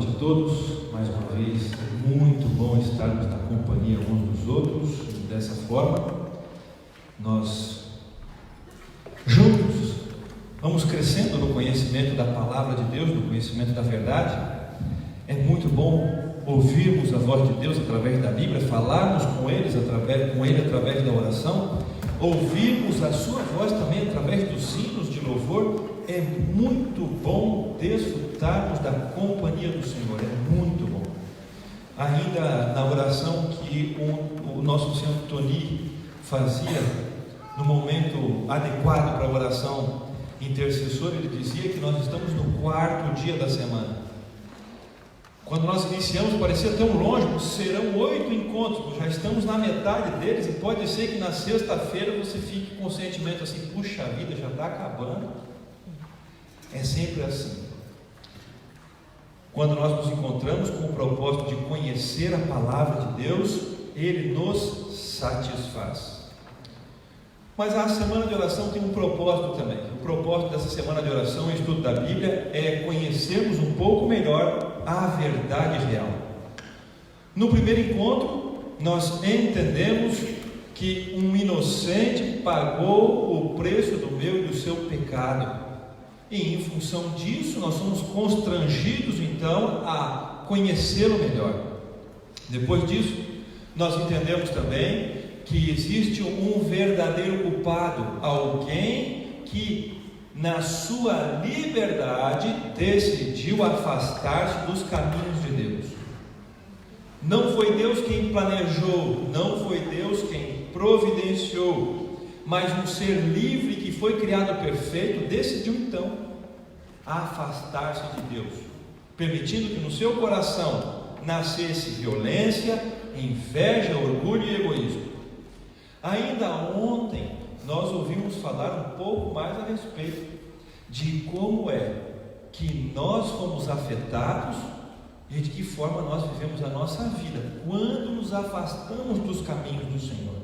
noite a todos. Mais uma vez, é muito bom estarmos na companhia uns dos outros. Dessa forma, nós juntos vamos crescendo no conhecimento da palavra de Deus, no conhecimento da verdade. É muito bom ouvirmos a voz de Deus através da Bíblia, falarmos com Ele através da oração, ouvirmos a sua voz também através dos hinos de louvor. É muito bom desfrutarmos da companhia do Senhor, é muito bom. Ainda na oração que o nosso Senhor Tony fazia, no momento adequado para a oração intercessora, ele dizia que nós estamos no 4º dia da semana. Quando nós iniciamos parecia tão longe, serão 8 encontros, já estamos na metade deles, e pode ser que na sexta-feira você fique com o sentimento assim: puxa vida, já está acabando. É sempre assim. Quando nós nos encontramos com o propósito de conhecer a palavra de Deus, Ele nos satisfaz. Mas a semana de oração tem um propósito também. O propósito dessa semana de oração e estudo da Bíblia é conhecermos um pouco melhor a verdade real. No primeiro encontro, nós entendemos que um inocente pagou o preço do meu e do seu pecado. E em função disso, nós somos constrangidos então a conhecê-lo melhor. Depois disso, nós entendemos também que existe um verdadeiro culpado, alguém que na sua liberdade decidiu afastar-se dos caminhos de Deus. Não foi Deus quem planejou, não foi Deus quem providenciou, mas um ser livre que foi criado perfeito decidiu então afastar-se de Deus, permitindo que no seu coração nascesse violência, inveja, orgulho e egoísmo. Ainda ontem nós ouvimos falar um pouco mais a respeito de como é que nós fomos afetados e de que forma nós vivemos a nossa vida quando nos afastamos dos caminhos do Senhor.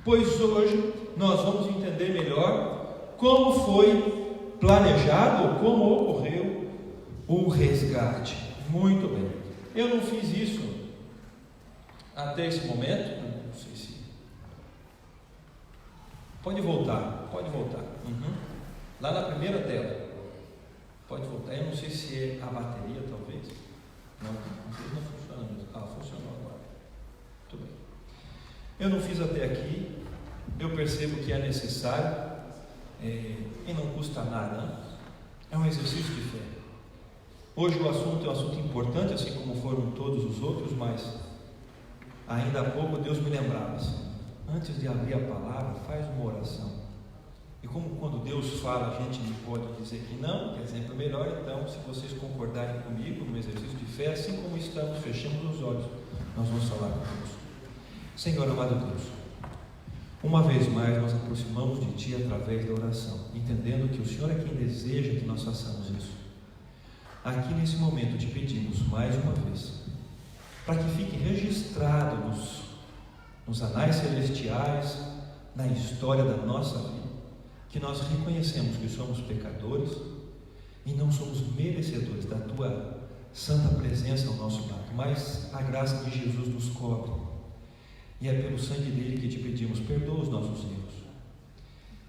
Pois hoje nós vamos entender melhor como foi planejado ou como ocorreu o resgate. Muito bem. Eu não fiz isso até esse momento. Não sei se... Pode voltar. Lá na primeira tela. Pode voltar. Eu não sei se é a bateria, talvez. Não funciona mesmo. Funcionou agora. Muito bem. Eu não fiz até aqui. Eu percebo que é necessário e não custa nada, né? É um exercício de fé. Hoje o assunto é um assunto importante, assim como foram todos os outros, mas ainda há pouco Deus me lembrava assim: antes de abrir a palavra, faz uma oração. E como quando Deus fala, a gente não pode dizer que não, quer dizer, melhor então, se vocês concordarem comigo no exercício de fé, assim como estamos, fechamos os olhos, nós vamos falar com Deus. Senhor amado Deus, uma vez mais nós aproximamos de Ti através da oração, entendendo que o Senhor é quem deseja que nós façamos isso. Aqui nesse momento te pedimos mais uma vez, para que fique registrado nos anais celestiais, na história da nossa vida, que nós reconhecemos que somos pecadores e não somos merecedores da Tua santa presença ao nosso lado, mas a graça de Jesus nos cobre. E é pelo sangue dele que te pedimos: perdoa os nossos erros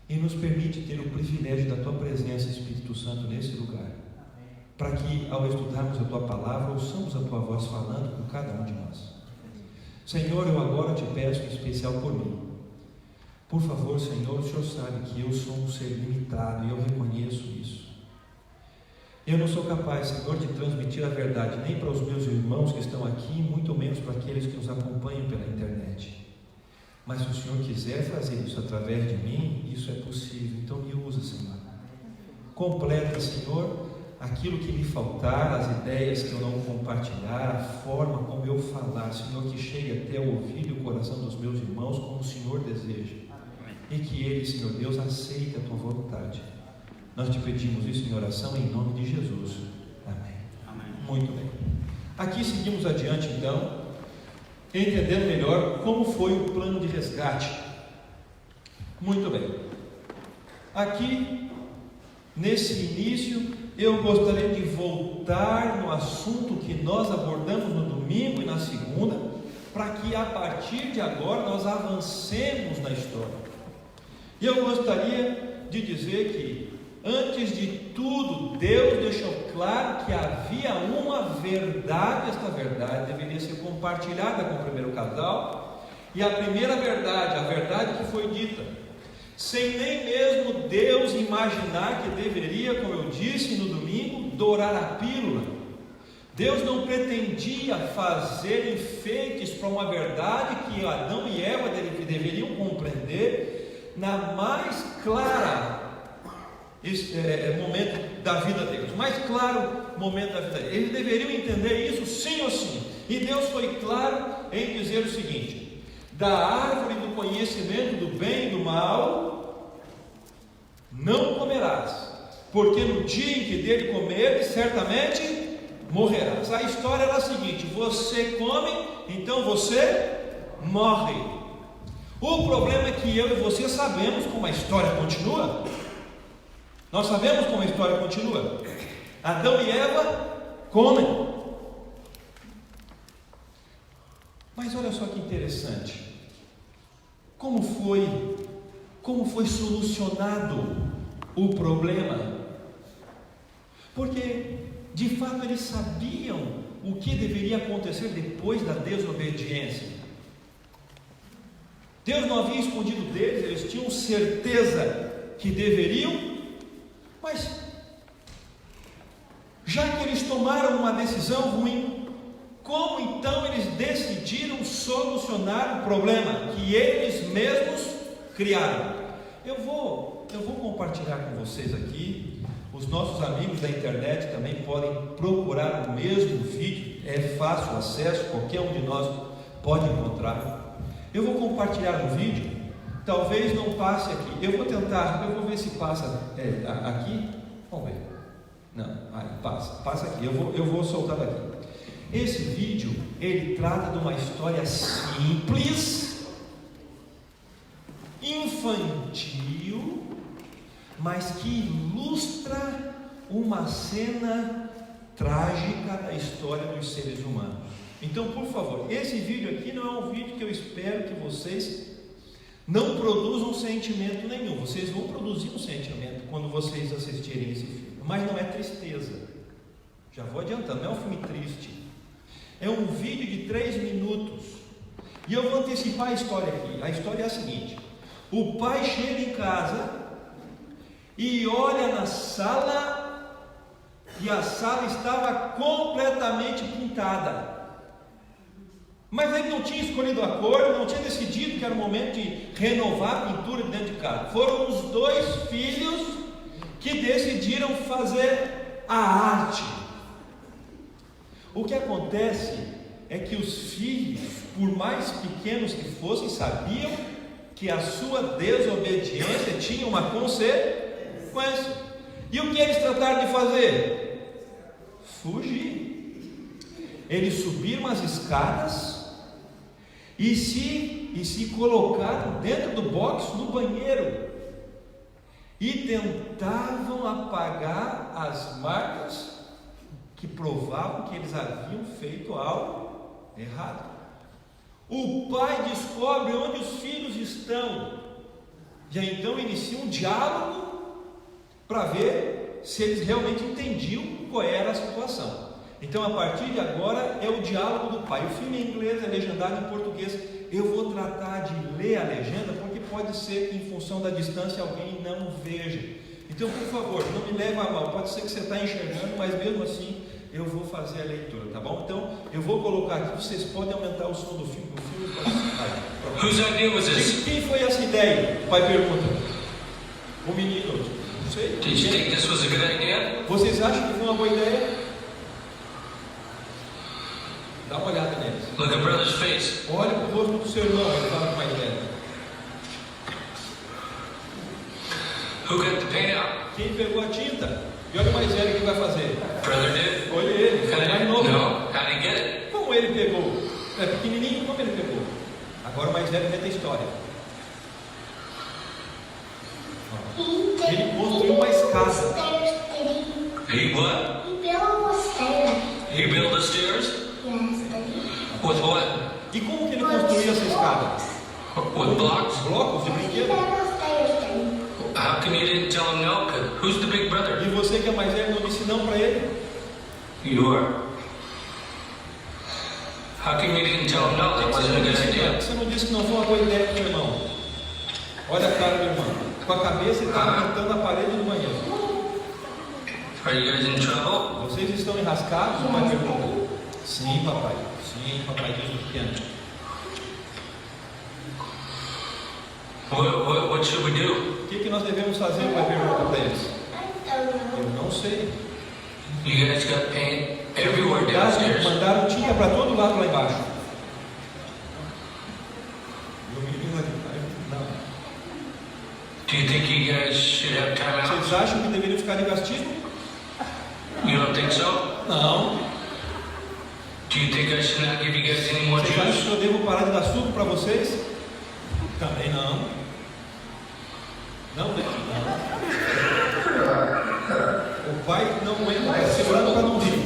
e nos permite ter o privilégio da Tua presença, Espírito Santo, nesse lugar, para que ao estudarmos a Tua palavra, ouçamos a Tua voz falando com cada um de nós. Senhor, eu agora te peço em especial por mim. Por favor, Senhor, o Senhor sabe que eu sou um ser limitado e eu reconheço isso. Eu não sou capaz, Senhor, de transmitir a verdade nem para os meus irmãos que estão aqui, muito menos para aqueles que nos acompanham pela internet. Mas se o Senhor quiser fazer isso através de mim, isso é possível. Então me usa, Senhor. Completa, Senhor, aquilo que me faltar, as ideias que eu não compartilhar, a forma como eu falar, Senhor, que chegue até o ouvido e o coração dos meus irmãos como o Senhor deseja. E que eles, Senhor Deus, aceitem a Tua vontade. Nós te pedimos isso em oração em nome de Jesus. Amém. Muito bem. Aqui seguimos adiante então, entendendo melhor como foi o plano de resgate. Muito bem. Aqui, nesse início, eu gostaria de voltar no assunto que nós abordamos no domingo e na segunda, para que a partir de agora nós avancemos na história. E eu gostaria de dizer que, antes de tudo, Deus deixou claro que havia uma verdade. Esta verdade deveria ser compartilhada com o primeiro casal, e a primeira verdade, a verdade que foi dita, sem nem mesmo Deus imaginar que deveria, como eu disse no domingo, dourar a pílula. Deus não pretendia fazer enfeites para uma verdade que Adão e Eva deveriam compreender na mais clara momento da vida deles, mais claro momento da vida deles. Eles deveriam entender isso sim ou sim. E Deus foi claro em dizer o seguinte: da árvore do conhecimento do bem e do mal não comerás, porque no dia em que dele comeres, certamente morrerás. A história era a seguinte: você come, então você morre. O problema é que eu e você sabemos como a história continua. Nós sabemos como a história continua. Adão e Eva comem. Mas olha só que interessante. Como foi solucionado o problema? Porque de fato eles sabiam o que deveria acontecer depois da desobediência. Deus não havia escondido deles, eles tinham certeza que deveriam, mas já que eles tomaram uma decisão ruim, como então eles decidiram solucionar o problema que eles mesmos criaram? Eu vou compartilhar com vocês aqui. Os nossos amigos da internet também podem procurar o mesmo vídeo, é fácil acesso, qualquer um de nós pode encontrar. Eu vou compartilhar um vídeo, talvez não passe aqui, eu vou ver se passa aqui, vamos ver, não, aí passa aqui, eu vou soltar daqui. Esse vídeo, ele trata de uma história simples, infantil, mas que ilustra uma cena trágica da história dos seres humanos. Então, por favor, esse vídeo aqui não é um vídeo que eu espero que vocês não produzam sentimento nenhum. Vocês vão produzir um sentimento quando vocês assistirem esse filme, mas não é tristeza. Já vou adiantando, não é um filme triste. É um vídeo de 3 minutos. E eu vou antecipar a história aqui. A história é a seguinte: o pai chega em casa e olha na sala, e a sala estava completamente pintada. Mas ele não tinha escolhido a cor, não tinha decidido que era o momento de renovar a pintura dentro de casa. Foram os 2 filhos que decidiram fazer a arte. O que acontece é que os filhos, por mais pequenos que fossem, sabiam que a sua desobediência tinha uma consequência. E o que eles trataram de fazer? Fugir. Eles subiram as escadas e se colocaram dentro do box, no banheiro, e tentavam apagar as marcas que provavam que eles haviam feito algo errado. O pai descobre onde os filhos estão, já então inicia um diálogo para ver se eles realmente entendiam qual era a situação. Então, a partir de agora é o diálogo do pai. O filme em inglês é legendado em português. Eu vou tratar de ler a legenda, porque pode ser que em função da distância alguém não veja. Então, por favor, não me leve a mal. Pode ser que você está enxergando, mas mesmo assim eu vou fazer a leitura, tá bom? Então, eu vou colocar aqui, vocês podem aumentar o som do filme. O filme pode ser. Whose idea was this? Quem foi essa ideia? O pai pergunta. O menino, não sei. Did you think this was a good idea? Vocês acham que foi uma boa ideia? Dá uma olhada neles. Look at brother's face. Olha para o rosto do seu irmão, ele fala com mais velho. Who got the paint out? Quem pegou a tinta? E olha o mais velho que vai fazer. Brother did. Olha ele, é mais novo. No, how did he get it? Como ele pegou? É pequenininho, como ele pegou? Agora o mais velho inventa a história. Ele construiu uma escada. He what? He built a stair. He built the stairs? Yes, Daddy. With what? E como que ele construiu essa escada? With blocks? Blocos de He brinquedo. built a stairs, Daddy. How come you didn't tell him no? 'Cause who's the big brother? E você que é mais velho não disse não para ele? You are. How come you didn't tell him no? That wasn't a good idea. Você não disse que não foi uma boa ideia pro seu irmão? Olha a cara do irmão. Com a cabeça ele está pintando a parede do banheiro. Are you guys in trouble? Vocês estão enrascados? O pai pergunta. Sim, papai. Sim, papai diz o pequeno. What should we do? O que nós devemos fazer? O pai pergunta para eles. I don't know. Eu não sei. You guys got paint everywhere downstairs. Mandaram tinta para todo lado lá embaixo. E o menino lá de baixo, não. Do you think you guys should have time out? Vocês acham que deveriam ficar de castigo? You don't think so? Não. Do you think I should not give you guys any more Vocês acham juice? que eu devo parar de dar suco para vocês? Também não. Não, né? Não. O pai não entra, está segurando para não rir.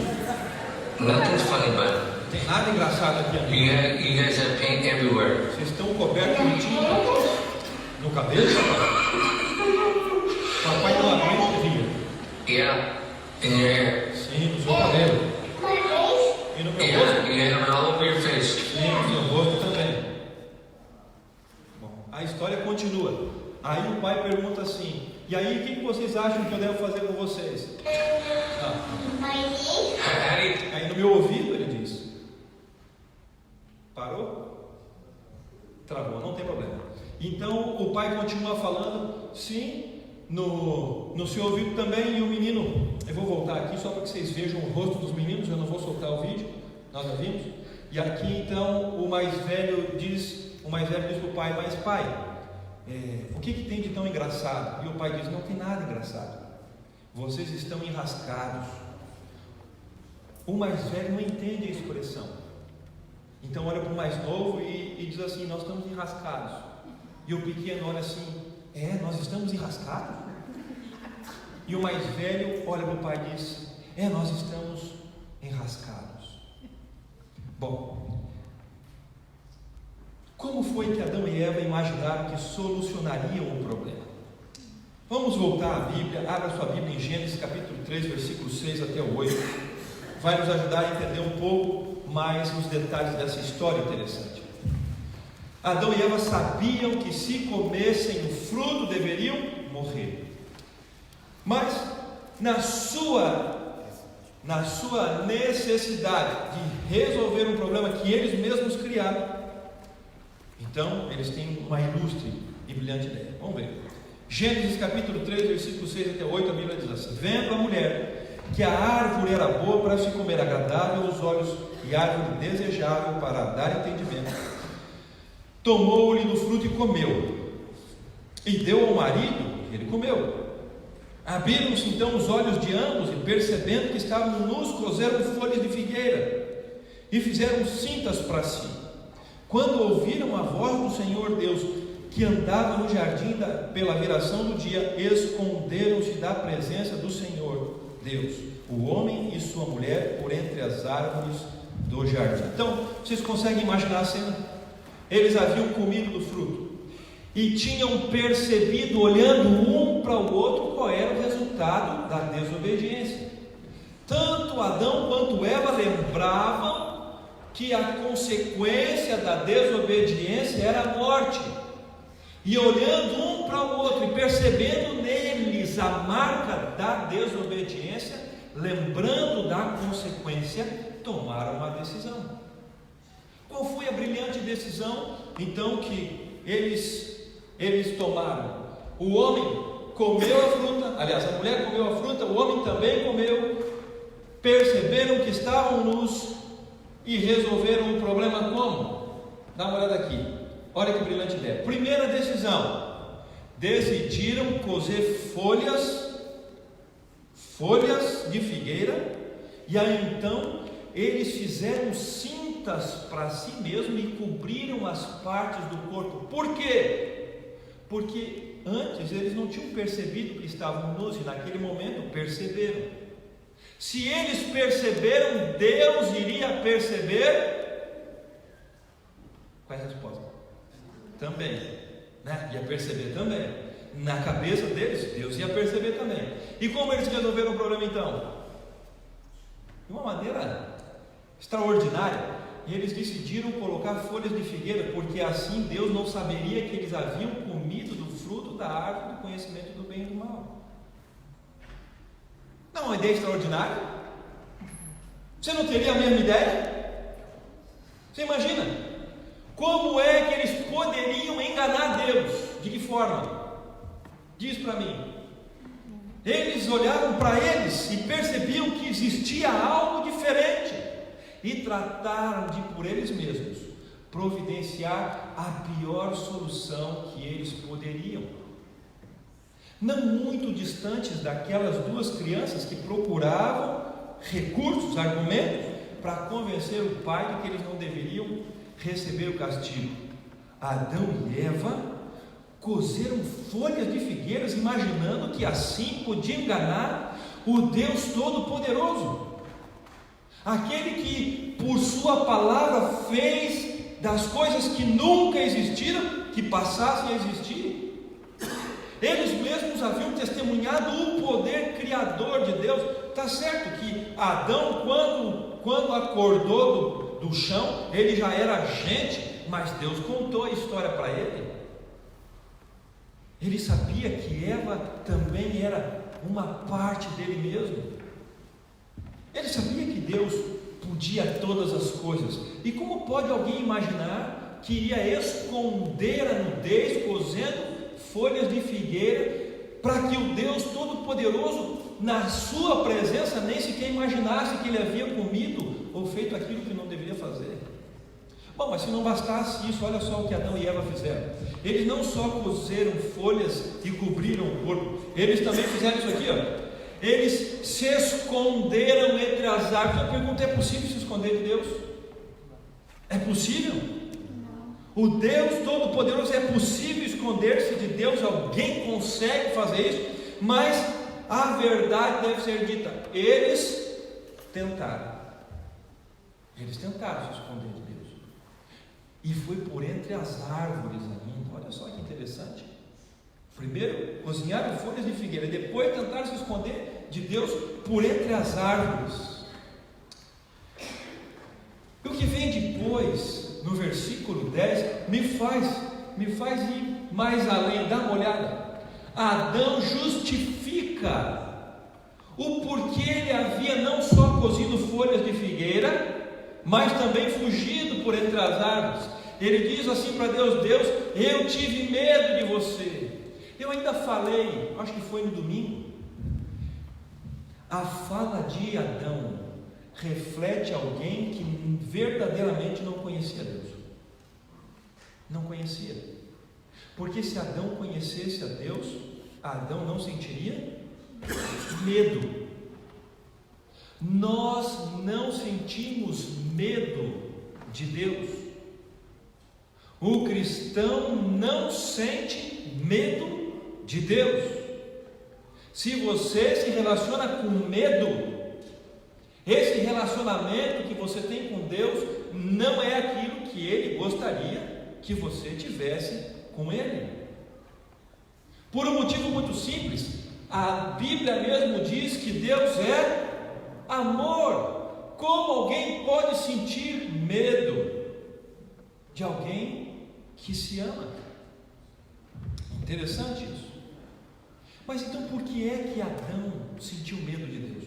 Nothing's funny, but Não tem nada engraçado aqui, amigo. you guys have paint everywhere. Vocês estão cobertos de tinta no cabelo? Papai não aguenta rir. Yeah, in your hair. Sim, no seu cabelo. My face? E no meu Yeah, rosto? you have it all over your face. Sim, no seu rosto também. Bom, a história continua. Aí o pai pergunta assim: e aí, o que vocês acham que eu devo fazer com vocês? My face? How do you, Aí no meu ouvido ele diz. Parou? Travou, não tem problema. Então o pai continua falando, sim, no seu ouvido também. E o menino, eu vou voltar aqui só para que vocês vejam o rosto dos meninos, eu não vou soltar o vídeo, nós já vimos. E aqui então o mais velho diz para o pai: mas pai, o que tem de tão engraçado? E o pai diz: não tem nada engraçado, vocês estão enrascados. O mais velho não entende a expressão, então olha para o mais novo e diz assim: nós estamos enrascados. E o pequeno olha assim: nós estamos enrascados? E o mais velho olha para o pai e diz: nós estamos enrascados. Bom, como foi que Adão e Eva imaginaram que solucionariam o problema? Vamos voltar à Bíblia. Abra sua Bíblia em Gênesis capítulo 3, versículos 6 até o 8. Vai nos ajudar a entender um pouco mais os detalhes dessa história interessante. Adão e Eva sabiam que se comessem o fruto deveriam morrer. Mas na sua necessidade de resolver um problema que eles mesmos criaram, então eles têm uma ilustre e brilhante ideia. Vamos ver. Gênesis capítulo 3, versículo 6 até 8, a Bíblia diz assim: vendo a mulher que a árvore era boa para se comer, agradável aos olhos, e árvore desejável para dar entendimento, tomou-lhe do fruto e comeu, e deu ao marido, e ele comeu. Abriram-se então os olhos de ambos, e percebendo que estavam nus, coseram folhas de figueira, e fizeram cintas para si. Quando ouviram a voz do Senhor Deus, que andava no jardim pela viração do dia, esconderam-se da presença do Senhor Deus, o homem e sua mulher, por entre as árvores do jardim. Então, vocês conseguem imaginar a cena? Eles haviam comido do fruto e tinham percebido, olhando um para o outro, qual era o resultado da desobediência. Tanto Adão quanto Eva lembravam que a consequência da desobediência era a morte. E olhando um para o outro e percebendo neles a marca da desobediência, lembrando da consequência, tomaram uma decisão. Qual foi a brilhante decisão então que eles tomaram? O homem comeu a fruta, aliás, a mulher comeu a fruta, o homem também comeu, perceberam que estavam nus e resolveram o problema como? Dá uma olhada aqui. Olha que brilhante ideia. Primeira decisão: decidiram coser folhas de figueira, e aí então eles fizeram cintas para si mesmos e cobriram as partes do corpo. Por quê? Porque antes eles não tinham percebido que estavam nus, e naquele momento perceberam. Se eles perceberam, Deus iria perceber. Qual é a resposta? Também, né? Ia perceber também. Na cabeça deles, Deus ia perceber também. E como eles resolveram o problema então? De uma maneira extraordinária. E eles decidiram colocar folhas de figueira, porque assim Deus não saberia que eles haviam comido do fruto da árvore do conhecimento do bem e do mal. Não é uma ideia extraordinária? Você não teria a mesma ideia? Você imagina? Como é que eles poderiam enganar Deus? De que forma? Diz para mim. Eles olhavam para eles e percebiam que existia algo diferente e trataram de, por eles mesmos, providenciar a pior solução que eles poderiam. Não muito distantes daquelas duas crianças que procuravam recursos, argumentos, para convencer o pai de que eles não deveriam receber o castigo. Adão e Eva cozeram folhas de figueiras, imaginando que assim podiam enganar o Deus Todo-Poderoso, aquele que por sua palavra fez das coisas que nunca existiram, que passassem a existir. Eles mesmos haviam testemunhado o poder criador de Deus. Está certo que Adão, quando acordou do chão, ele já era gente, mas Deus contou a história para ele. Ele sabia que Eva também era uma parte dele mesmo. Ele sabia que Deus podia todas as coisas. E como pode alguém imaginar que iria esconder a nudez cozendo folhas de figueira, para que o Deus Todo-Poderoso, na sua presença, nem sequer imaginasse que ele havia comido ou feito aquilo que não deveria fazer? Bom, mas se não bastasse isso, olha só o que Adão e Eva fizeram. Eles não só cozeram folhas e cobriram o corpo, eles também fizeram isso aqui, ó. Eles se esconderam entre as árvores. Eu pergunto, é possível se esconder de Deus? É possível? O Deus Todo-Poderoso, é possível esconder-se de Deus? Alguém consegue fazer isso? Mas a verdade deve ser dita. Eles tentaram se esconder de Deus. E foi por entre as árvores ainda. Olha só que interessante. Primeiro cozinharam folhas de figueira, depois tentaram se esconder de Deus por entre as árvores. E o que vem depois, no versículo 10, me faz ir mais além. Dá uma olhada. Adão justifica o porquê ele havia não só cozido folhas de figueira, mas também fugido por entre as árvores. Ele diz assim para Deus: Deus, eu tive medo de você. Eu ainda falei, acho que foi no domingo, a fala de Adão reflete alguém que verdadeiramente não conhecia Deus. Não conhecia. Porque se Adão conhecesse a Deus, Adão não sentiria medo. Nós não sentimos medo de Deus. O cristão não sente medo de Deus. Se você se relaciona com medo, esse relacionamento que você tem com Deus não é aquilo que Ele gostaria que você tivesse com Ele. Por um motivo muito simples. A Bíblia mesmo diz que Deus é amor. Como alguém pode sentir medo de alguém que se ama? Interessante isso. Mas então por que é que Adão sentiu medo de Deus?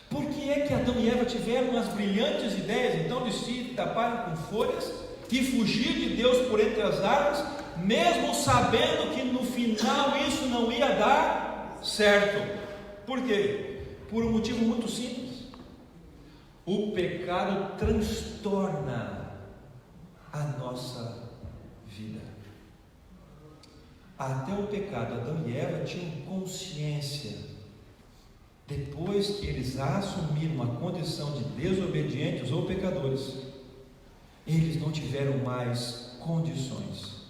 Por que é que Adão e Eva tiveram umas brilhantes ideias então de se taparem com folhas e fugir de Deus por entre as árvores, mesmo sabendo que no final isso não ia dar certo? Por quê? Por um motivo muito simples. O pecado transtorna a nossa vida. Até o pecado, Adão e Eva tinham consciência. Depois que eles assumiram uma condição de desobedientes ou pecadores, eles não tiveram mais condições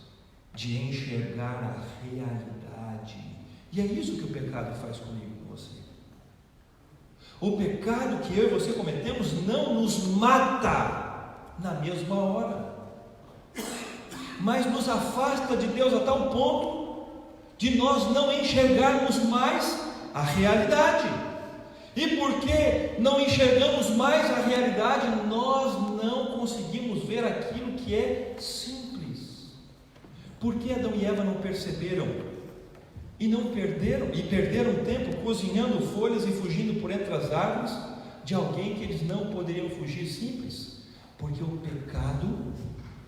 de enxergar a realidade. E é isso que o pecado faz comigo e com você. O pecado que eu e você cometemos não nos mata na mesma hora, mas nos afasta de Deus a tal ponto de nós não enxergarmos mais a realidade. E porque não enxergamos mais a realidade, nós não conseguimos ver aquilo que é simples. Por que Adão e Eva não perceberam? Perderam tempo cozinhando folhas e fugindo por entre as árvores de alguém que eles não poderiam fugir? Simples, porque o pecado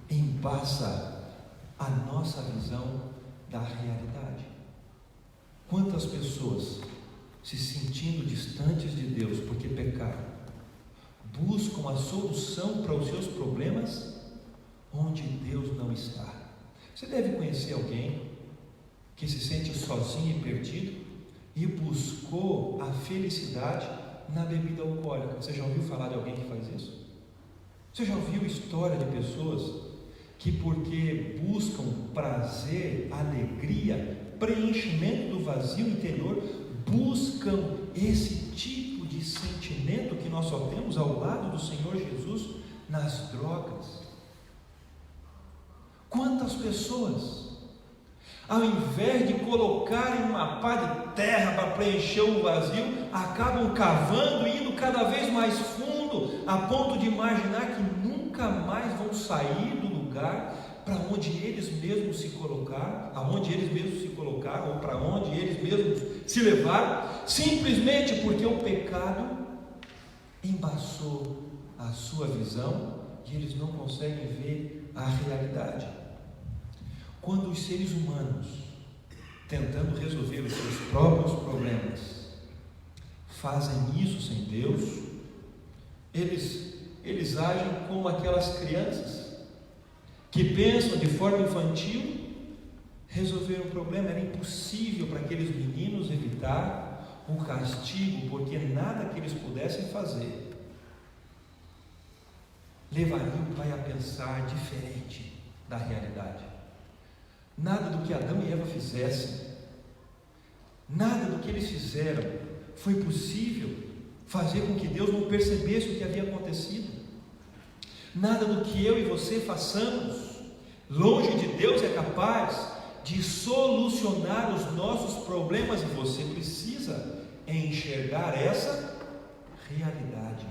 embaça a nossa visão da realidade. Quantas pessoas, se sentindo distantes de Deus porque pecaram, buscam a solução para os seus problemas onde Deus não está? Você deve conhecer alguém que se sente sozinho e perdido e buscou a felicidade na bebida alcoólica. Você já ouviu falar de alguém que faz isso? Você já ouviu história de pessoas que, porque buscam prazer, alegria, preenchimento do vazio interior, buscam esse tipo de sentimento que nós só temos ao lado do Senhor Jesus nas drogas? Quantas pessoas, ao invés de colocarem uma pá de terra para preencher o vazio, acabam cavando e indo cada vez mais fundo, a ponto de imaginar que nunca mais vão sair do lugar para onde eles mesmos se colocaram, ou para onde eles mesmos se levaram, simplesmente porque o pecado embaçou a sua visão e eles não conseguem ver a realidade. Quando os seres humanos, tentando resolver os seus próprios problemas, fazem isso sem Deus, eles agem como aquelas crianças que pensam de forma infantil resolver um problema. Era impossível para aqueles meninos evitar o castigo, porque nada que eles pudessem fazer levaria o pai a pensar diferente da realidade. Nada do que Adão e Eva fizessem, nada do que eles fizeram foi possível fazer com que Deus não percebesse o que havia acontecido. Nada do que eu e você façamos longe de Deus é capaz de solucionar os nossos problemas, e você precisa enxergar essa realidade.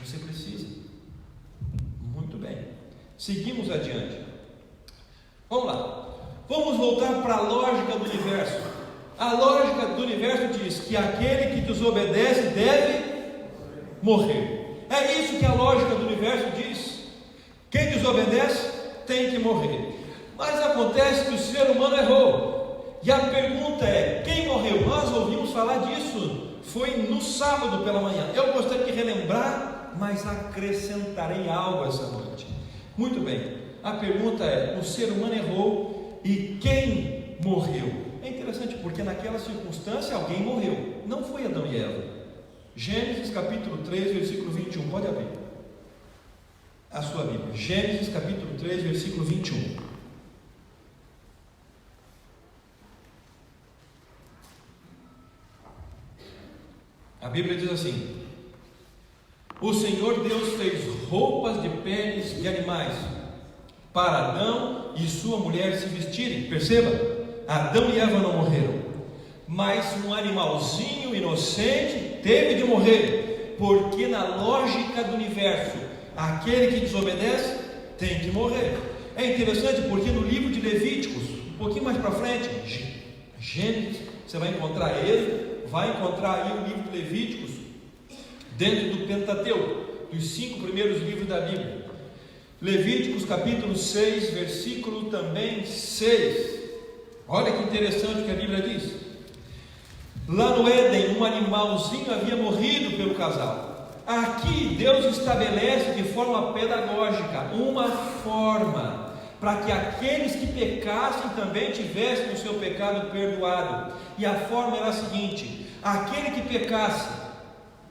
Você precisa. Muito bem, seguimos adiante. Vamos lá, vamos voltar para a lógica do universo. A lógica do universo diz que aquele que desobedece deve morrer. É isso que a lógica do universo diz. Quem desobedece tem que morrer. Mas acontece que o ser humano errou. E a pergunta é: quem morreu? Nós ouvimos falar disso, foi no sábado pela manhã. Eu gostaria de relembrar, mas acrescentarei algo essa noite. Muito bem, a pergunta é: o ser humano errou e quem morreu? É interessante porque naquela circunstância alguém morreu. Não foi Adão e Eva. Gênesis capítulo 3, versículo 21, pode abrir a sua Bíblia. Gênesis capítulo 3, versículo 21. A Bíblia diz assim: o Senhor Deus fez roupas de peles de animais para Adão e sua mulher se vestirem. Perceba, Adão e Eva não morreram, mas um animalzinho inocente teve de morrer, porque na lógica do universo, aquele que desobedece tem que morrer. É interessante porque no livro de Levíticos, um pouquinho mais para frente, Gênesis, você vai encontrar aí o livro de Levíticos dentro do Pentateuco, dos 5 primeiros livros da Bíblia. Levíticos capítulo 6, versículo também 6. Olha que interessante o que a Bíblia diz. Lá no Éden, um animalzinho havia morrido pelo casal. Aqui Deus estabelece de forma pedagógica uma forma para que aqueles que pecassem também tivessem o seu pecado perdoado. E a forma era a seguinte: aquele que pecasse,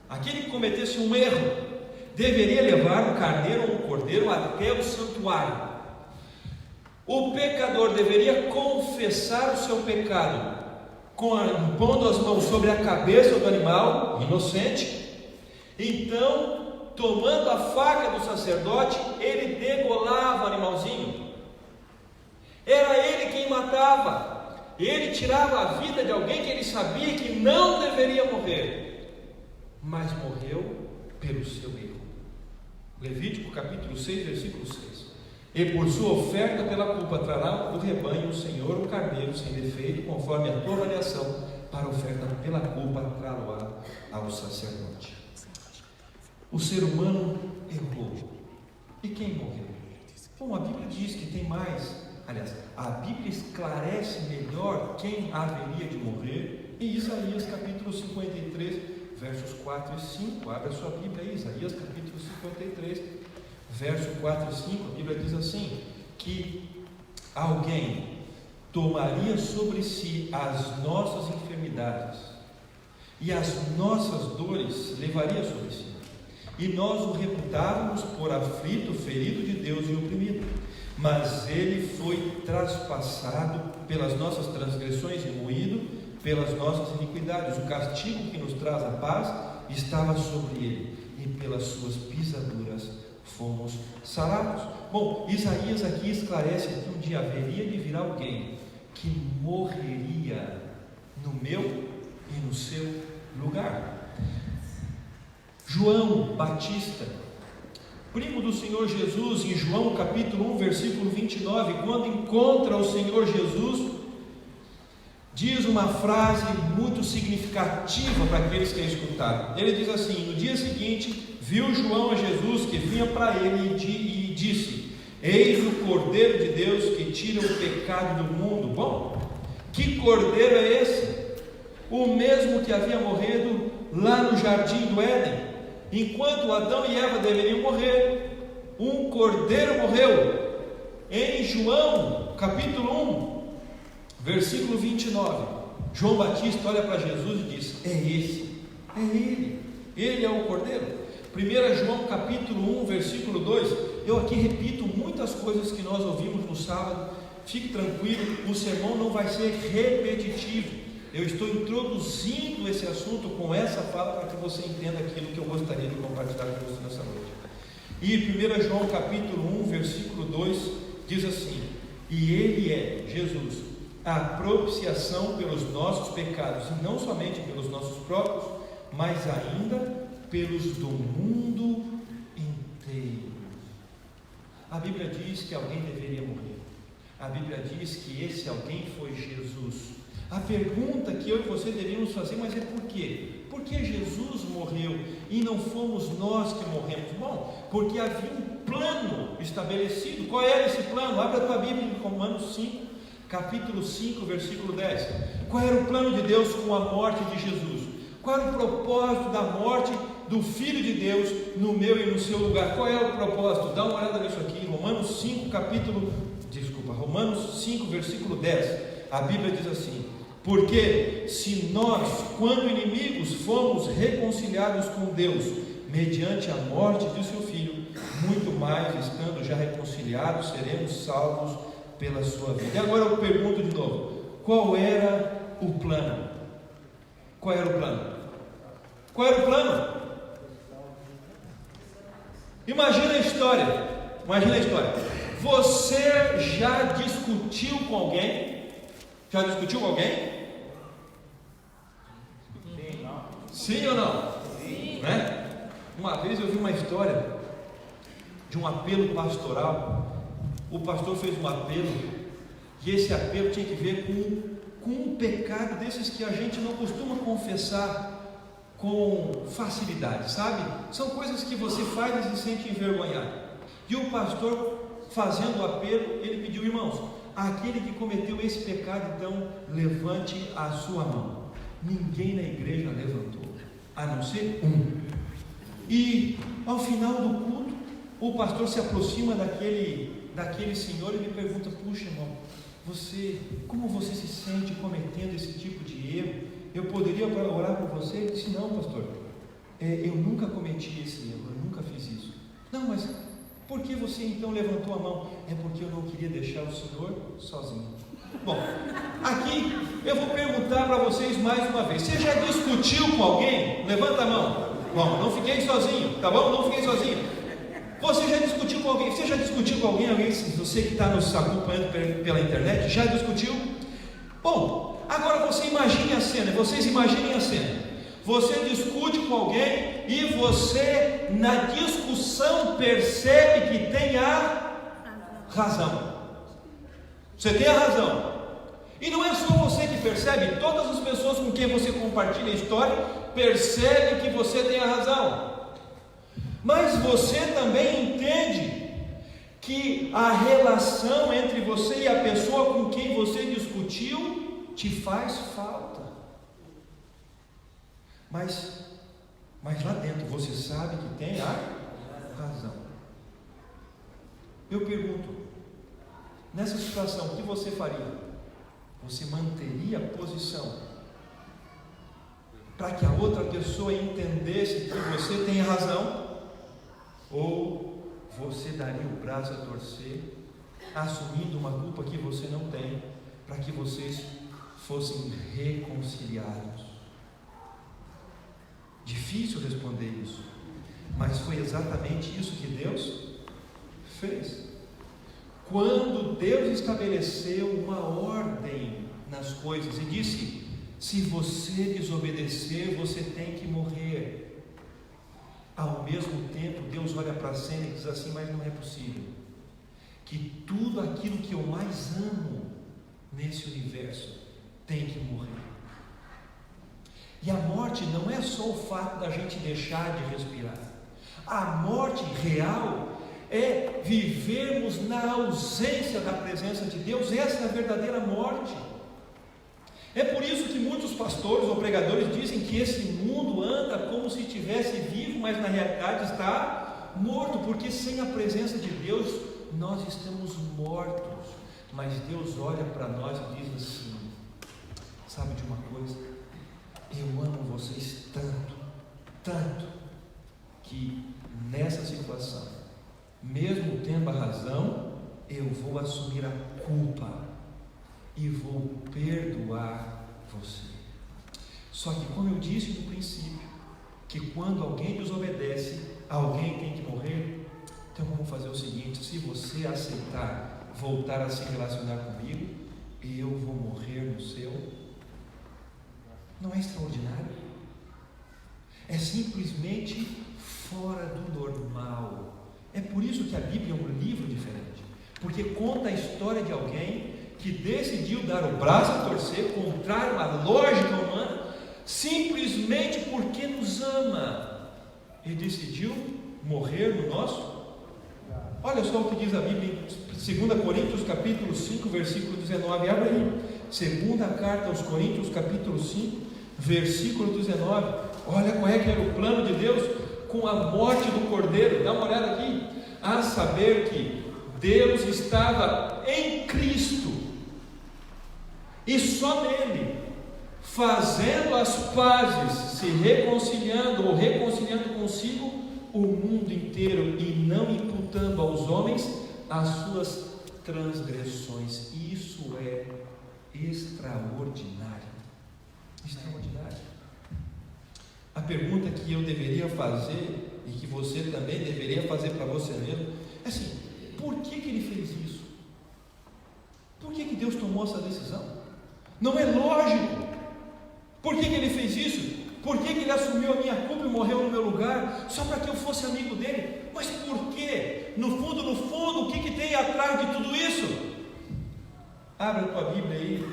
aquele que cometesse um erro, deveria levar um carneiro ou um cordeiro até o santuário. O pecador deveria confessar o seu pecado pondo as mãos sobre a cabeça do animal inocente. Então, tomando a faca do sacerdote, ele degolava o animalzinho. Era ele quem matava. Ele tirava a vida de alguém que ele sabia que não deveria morrer, mas morreu pelo seu erro. Levítico capítulo 6, versículo 6. E por sua oferta pela culpa trará do rebanho o Senhor o carneiro sem defeito, conforme a tua avaliação, para a oferta pela culpa trará ao sacerdote. O ser humano errou. E quem morreu? Bom, a Bíblia diz que tem mais. Aliás, a Bíblia esclarece melhor quem haveria de morrer em Isaías capítulo 53, versos 4 e 5. Abra sua Bíblia aí, Isaías capítulo 53, verso 4 e 5. A Bíblia diz assim: que alguém tomaria sobre si as nossas enfermidades e as nossas dores levaria sobre si, e nós o reputávamos por aflito, ferido de Deus e oprimido. Mas ele foi traspassado pelas nossas transgressões e moído pelas nossas iniquidades. O castigo que nos traz a paz estava sobre ele, e pelas suas pisaduras fomos sarados. Bom, Isaías aqui esclarece que um dia haveria de vir alguém que morreria no meu e no seu lugar. João Batista, primo do Senhor Jesus, em João capítulo 1, versículo 29, quando encontra o Senhor Jesus, diz uma frase muito significativa para aqueles que a escutaram. Ele diz assim: no dia seguinte, viu João a Jesus que vinha para ele e disse: eis o Cordeiro de Deus que tira o pecado do mundo. Bom, que cordeiro é esse? O mesmo que havia morrido lá no jardim do Éden. Enquanto Adão e Eva deveriam morrer, um cordeiro morreu. Em João capítulo 1, versículo 29, João Batista olha para Jesus e diz: é esse, é ele é o cordeiro. 1 João capítulo 1, versículo 2. Eu aqui repito muitas coisas que nós ouvimos no sábado. Fique tranquilo, o sermão não vai ser repetitivo. Eu estou introduzindo esse assunto com essa fala para que você entenda aquilo que eu gostaria de compartilhar com você nessa noite. E 1 João capítulo 1, versículo 2 diz assim: e ele é, Jesus, a propiciação pelos nossos pecados, e não somente pelos nossos próprios, mas ainda pelos do mundo inteiro. A Bíblia diz que alguém deveria morrer. A Bíblia diz que esse alguém foi Jesus. A pergunta que eu e você deveríamos fazer, mas é por quê? Por que Jesus morreu e não fomos nós que morremos? Bom, porque havia um plano estabelecido. Qual era esse plano? Abra a tua Bíblia em Romanos 5, capítulo 5, versículo 10. Qual era o plano de Deus com a morte de Jesus? Qual era o propósito da morte do Filho de Deus no meu e no seu lugar? Qual é o propósito? Dá uma olhada nisso aqui, Romanos 5, versículo 10. A Bíblia diz assim: porque se nós, quando inimigos, fomos reconciliados com Deus mediante a morte de seu Filho, muito mais, estando já reconciliados, seremos salvos pela sua vida. E agora eu pergunto de novo: qual era o plano? Qual era o plano? Qual era o plano? Imagina a história. Você já discutiu com alguém? Já discutiu com alguém? Sim ou não? Sim. Né? Uma vez eu vi uma história de um apelo pastoral. O pastor fez um apelo, e esse apelo tinha que ver com um pecado desses que a gente não costuma confessar com facilidade, sabe? São coisas que você faz e se sente envergonhado. E o pastor, fazendo o apelo, ele pediu: irmãos, aquele que cometeu esse pecado, então levante a sua mão. Ninguém na igreja levantou, a não ser um. E ao final do culto, o pastor se aproxima daquele senhor e me pergunta: puxa, irmão, como você se sente cometendo esse tipo de erro? Eu poderia orar por você? Ele disse: não, pastor, eu nunca cometi esse erro, eu nunca fiz isso. Não, mas Por que você então levantou a mão? É porque eu não queria deixar o senhor sozinho. Bom, aqui eu vou perguntar para vocês mais uma vez. Você já discutiu com alguém? Levanta a mão. Bom, não fiquei sozinho, tá bom? Não fiquei sozinho. Você já discutiu com alguém? Você já discutiu com alguém? Você que está nos acompanhando pela internet, já discutiu? Bom, agora você imagine a cena. Vocês imaginem a cena. Você discute com alguém e você, na discussão, percebe que tem a razão. Você tem a razão. E não é só você que percebe, todas as pessoas com quem você compartilha a história percebem que você tem a razão. Mas você também entende que a relação entre você e a pessoa com quem você discutiu te faz falta. Mas lá dentro você sabe que tem a razão. Eu pergunto, nessa situação, o que você faria? Você manteria a posição para que a outra pessoa entendesse que você tem razão? Ou você daria o braço a torcer, assumindo uma culpa que você não tem, para que vocês fossem reconciliados? Difícil responder isso, mas foi exatamente isso que Deus fez. Quando Deus estabeleceu uma ordem nas coisas e disse: se você desobedecer, você tem que morrer. Ao mesmo tempo, Deus olha para a cena e diz assim: mas não é possível que tudo aquilo que eu mais amo nesse universo tem que morrer. E a morte não é só o fato da gente deixar de respirar. A morte real é vivermos na ausência da presença de Deus. Essa é a verdadeira morte. É por isso que muitos pastores ou pregadores dizem que esse mundo anda como se estivesse vivo, mas na realidade está morto, porque sem a presença de Deus nós estamos mortos. Mas Deus olha para nós e diz assim: sabe de uma coisa? Eu amo vocês tanto, que nessa situação, mesmo tendo a razão, eu vou assumir a culpa e vou perdoar você. Só que, como eu disse no princípio, que quando alguém desobedece, alguém tem que morrer. Então vamos fazer o seguinte: se você aceitar voltar a se relacionar comigo, eu vou morrer no seu. Não é extraordinário? É simplesmente fora do normal. É por isso que a Bíblia é um livro diferente, porque conta a história de alguém que decidiu dar o braço a torcer, contrário à lógica humana, simplesmente porque nos ama, e decidiu morrer no nosso. Olha só o que diz a Bíblia em 2 Coríntios capítulo 5, versículo 19. Abre aí, segunda carta aos Coríntios capítulo 5, versículo 19. Olha qual é que era o plano de Deus com a morte do Cordeiro. Dá uma olhada aqui. A saber que Deus estava em Cristo, e só nele, fazendo as pazes, se reconciliando ou reconciliando consigo o mundo inteiro, e não imputando aos homens as suas transgressões. Isso é extraordinário. Extraordinário. A pergunta que eu deveria fazer, e que você também deveria fazer para você mesmo, é assim: por que ele fez isso? Por que Deus tomou essa decisão? Não é lógico. Por que ele fez isso? Por que ele assumiu a minha culpa e morreu no meu lugar? Só para que eu fosse amigo dele? Mas por quê? No fundo, o que tem atrás de tudo isso? Abre a tua Bíblia aí,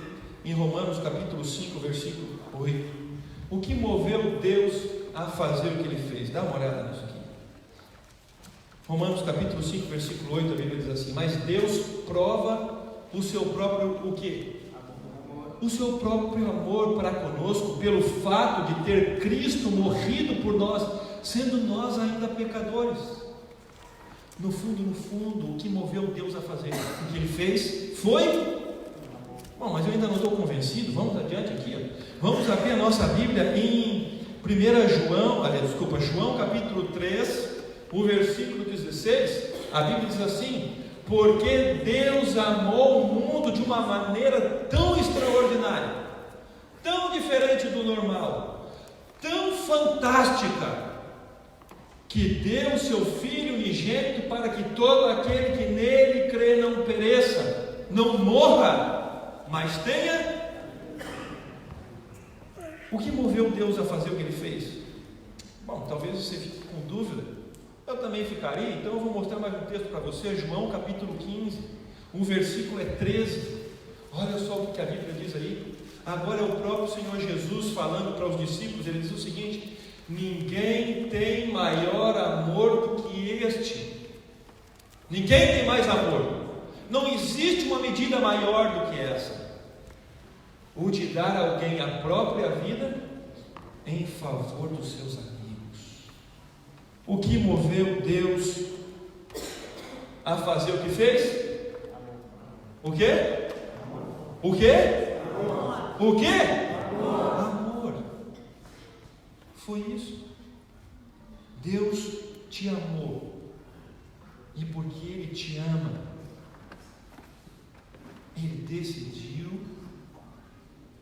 em Romanos capítulo 5, versículo 8. O que moveu Deus a fazer o que ele fez? Dá uma olhada nisso aqui. Romanos capítulo 5, versículo 8, a Bíblia diz assim: mas Deus prova o seu próprio o quê? O seu próprio amor para conosco, pelo fato de ter Cristo morrido por nós, sendo nós ainda pecadores. No fundo, o que moveu Deus a fazer o que ele fez foi... Bom, mas eu ainda não estou convencido. Vamos adiante aqui, ó. Vamos abrir a nossa Bíblia em João capítulo 3, o versículo 16. A Bíblia diz assim: porque Deus amou o mundo de uma maneira tão extraordinária, tão diferente do normal, tão fantástica, que deu o seu Filho unigênito para que todo aquele que nele crê não pereça, não morra, mas tenha. O que moveu Deus a fazer o que Ele fez? Bom, talvez você fique com dúvida. Eu também ficaria, então eu vou mostrar mais um texto para você, João capítulo 15, o versículo é 13. Olha só o que a Bíblia diz aí. Agora é o próprio Senhor Jesus falando para os discípulos. Ele diz o seguinte: ninguém tem maior amor do que este. Ninguém tem mais amor. Não existe uma medida maior do que essa, o de dar a alguém a própria vida em favor dos seus amigos. O que moveu Deus a fazer o que fez? O quê? O quê? O quê? Amor. Foi isso. Deus te amou, e porque Ele te ama, Ele decidiu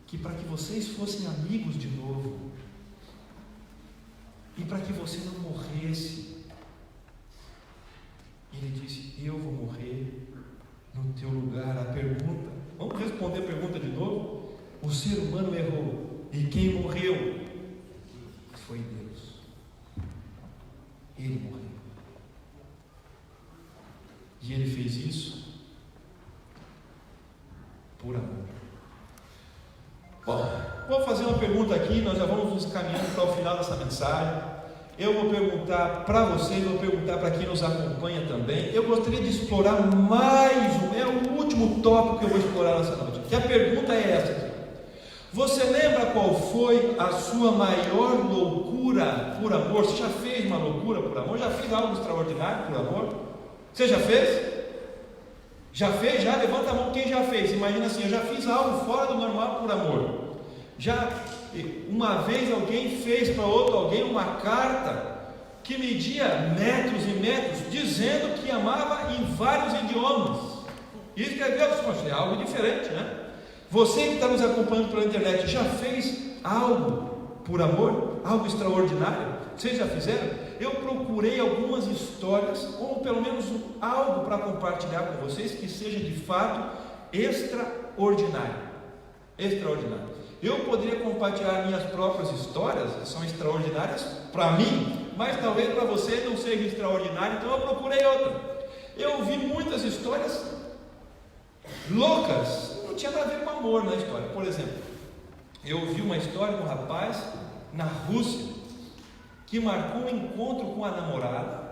que para que vocês fossem amigos de novo, e para que você não morresse, Ele disse: eu vou morrer no teu lugar. A pergunta, vamos responder a pergunta de novo? O ser humano errou, e quem morreu foi Deus. Ele morreu, e Ele fez isso por amor. Bom, vou fazer uma pergunta aqui, nós já vamos nos caminhando para o final dessa mensagem. Eu vou perguntar para vocês, vou perguntar para quem nos acompanha também. Eu gostaria de explorar mais é o último tópico que eu vou explorar nessa noite. Que a pergunta é essa aqui: você lembra qual foi a sua maior loucura por amor? Você já fez uma loucura por amor? Já fez algo extraordinário por amor? Você já fez? Já fez? Já? Levanta a mão quem já fez. Imagina assim: eu já fiz algo fora do normal por amor. Já uma vez alguém fez para outro alguém uma carta que media metros e metros, dizendo que amava em vários idiomas, e escreveu: é algo diferente, né? Você que está nos acompanhando pela internet, já fez algo por amor? Algo extraordinário? Vocês já fizeram? Eu procurei algumas histórias, ou pelo menos algo para compartilhar com vocês que seja de fato extraordinário. Extraordinário. Eu poderia compartilhar minhas próprias histórias, são extraordinárias para mim, mas talvez para você não seja extraordinário, então eu procurei outra. Eu ouvi muitas histórias loucas, não tinha nada a ver com amor na história. Por exemplo, eu ouvi uma história de um rapaz na Rússia que marcou um encontro com a namorada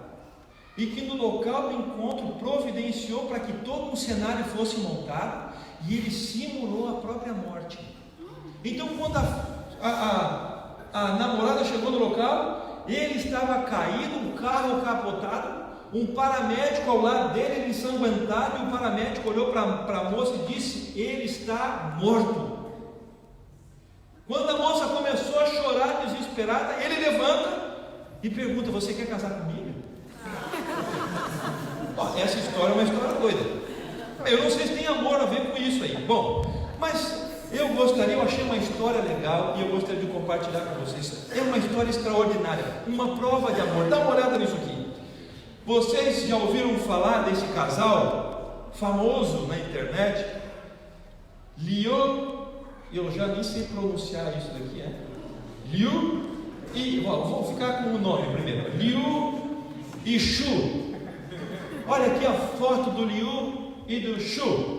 e que no local do encontro providenciou para que todo um cenário fosse montado, e ele simulou a própria morte. Então, quando a namorada chegou no local, ele estava caído, um carro capotado, um paramédico ao lado dele, ele ensanguentado, e o paramédico olhou para a moça e disse: ele está morto. Quando a moça começou a chorar desesperada, ele levanta e pergunta: você quer casar comigo? Essa história é uma história doida. Eu não sei se tem amor a ver com isso aí. Bom, mas eu achei uma história legal e eu gostaria de compartilhar com vocês. É uma história extraordinária, uma prova de amor. Dá uma olhada nisso aqui. Vocês já ouviram falar desse casal famoso na internet? Liu, eu já nem sei pronunciar isso daqui, Liu e, vamos ficar com o nome primeiro, Liu e Shu. Olha aqui a foto do Liu e do Shu.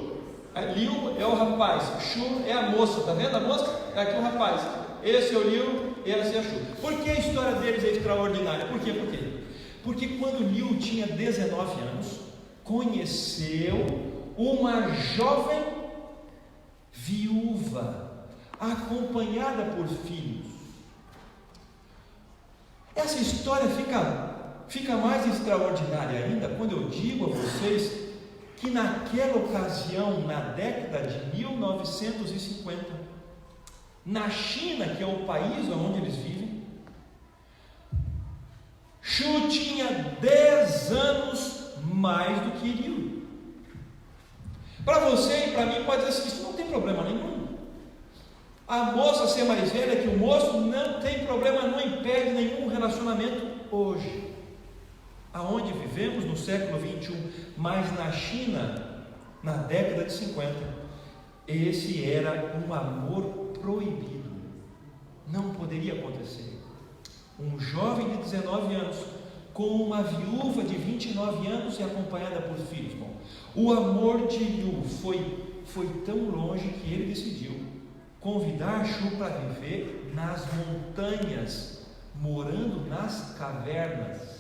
Liu é o rapaz, Shu é a moça, está vendo a moça? É aqui o rapaz, esse é o Liu, esse é a Shu. Por que a história deles é extraordinária? Por quê? Porque quando Liu tinha 19 anos, conheceu uma jovem viúva, acompanhada por filhos. Essa história fica mais extraordinária ainda quando eu digo a vocês que naquela ocasião, na década de 1950, na China, que é o país onde eles vivem, Shu tinha 10 anos mais do que Liu. Para você e para mim pode dizer assim, isso não tem problema nenhum. A moça ser mais velha que o moço não tem problema, não impede nenhum relacionamento hoje. Aonde vivemos no século 21, mas na China, na década de 50, esse era um amor proibido. Não poderia acontecer. Um jovem de 19 anos com uma viúva de 29 anos e acompanhada por filhos. Bom, o amor de Liu foi tão longe que ele decidiu convidar Shu para viver nas montanhas, morando nas cavernas.